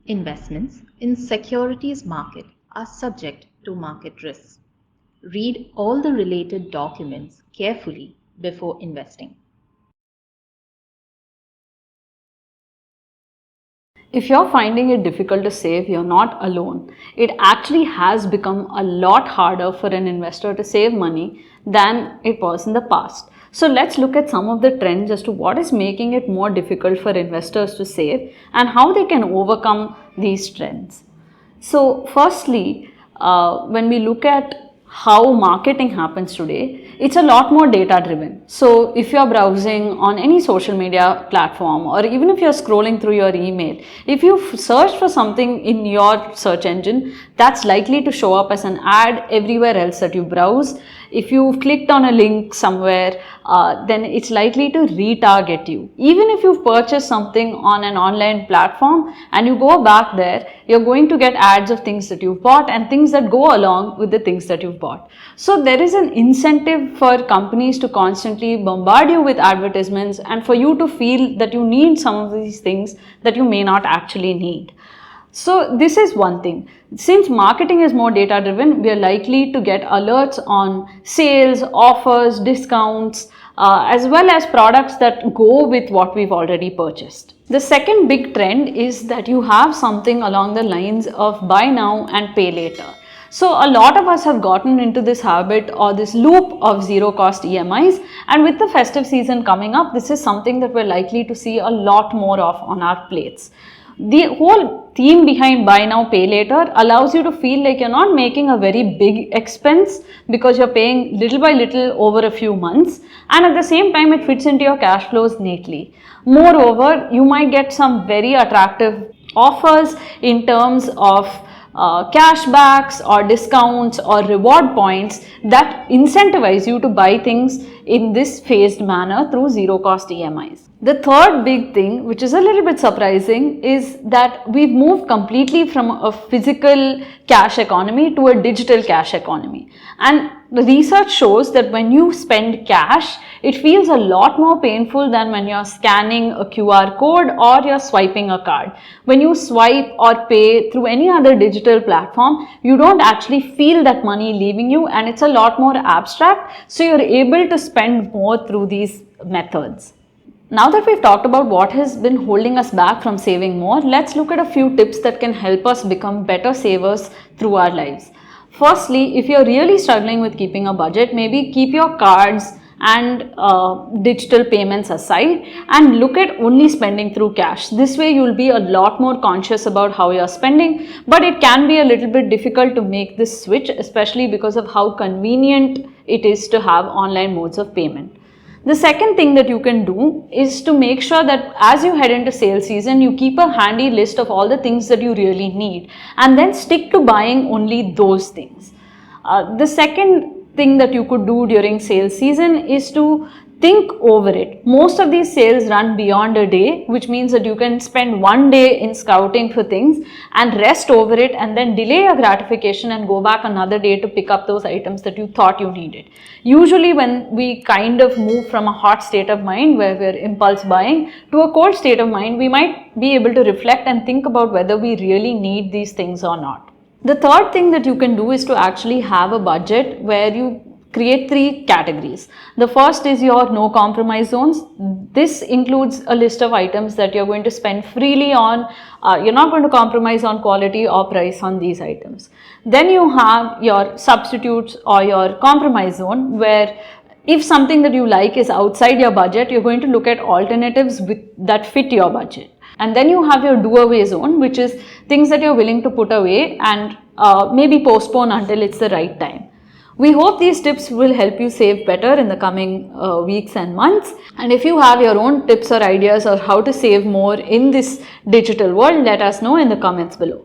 Investments in securities market are subject to market risks. Read all the related documents carefully before investing. If you're finding it difficult to save, you're not alone. It actually has become a lot harder for an investor to save money than it was in the past. So let's look at some of the trends as to what is making it more difficult for investors to save and how they can overcome these trends. So, firstly, when we look at how marketing happens today, it's a lot more data driven. So, if you're browsing on any social media platform or even if you're scrolling through your email, if you search for something in your search engine, that's likely to show up as an ad everywhere else that you browse. If you've clicked on a link somewhere, then it's likely to retarget you. Even if you've purchased something on an online platform and you go back there, you're going to get ads of things that you've bought and things that go along with the things that you've bought. So there is an incentive for companies to constantly bombard you with advertisements and for you to feel that you need some of these things that you may not actually need. So this is one thing. Since marketing is more data driven, we are likely to get alerts on sales, offers, discounts, as well as products that go with what we've already purchased. The second big trend is that you have something along the lines of buy now and pay later. So a lot of us have gotten into this habit or this loop of zero cost EMIs, and with the festive season coming up, this is something that we're likely to see a lot more of on our plates. The whole theme behind buy now pay later allows you to feel like you're not making a very big expense because you're paying little by little over a few months, and at the same time it fits into your cash flows neatly. Moreover, you might get some very attractive offers in terms of cashbacks or discounts or reward points that incentivize you to buy things in this phased manner through zero cost EMIs. The third big thing, which is a little bit surprising, is that we've moved completely from a physical cash economy to a digital cash economy. And the research shows that when you spend cash, it feels a lot more painful than when you're scanning a QR code or you're swiping a card. When you swipe or pay through any other digital platform, you don't actually feel that money leaving you, and it's a lot more abstract, so you're able to spend more through these methods. Now that we've talked about what has been holding us back from saving more, let's look at a few tips that can help us become better savers through our lives. Firstly, if you're really struggling with keeping a budget, maybe keep your cards and digital payments aside and look at only spending through cash. This way you'll be a lot more conscious about how you're spending, but it can be a little bit difficult to make this switch, especially because of how convenient it is to have online modes of payment. The second thing that you can do is to make sure that as you head into sales season, you keep a handy list of all the things that you really need and then stick to buying only those things. The second thing that you could do during sales season is to think over it. Most of these sales run beyond a day, which means that you can spend one day in scouting for things and rest over it and then delay your gratification and go back another day to pick up those items that you thought you needed. Usually when we kind of move from a hot state of mind where we're impulse buying to a cold state of mind, we might be able to reflect and think about whether we really need these things or not. The third thing that you can do is to actually have a budget where you create three categories. The first is your no compromise zones. This includes a list of items that you're going to spend freely on. You're not going to compromise on quality or price on these items. Then you have your substitutes or your compromise zone, where if something that you like is outside your budget, you're going to look at alternatives that fit your budget. And then you have your do away zone, which is things that you're willing to put away and maybe postpone until it's the right time. We hope these tips will help you save better in the coming weeks and months. And if you have your own tips or ideas on how to save more in this digital world, let us know in the comments below.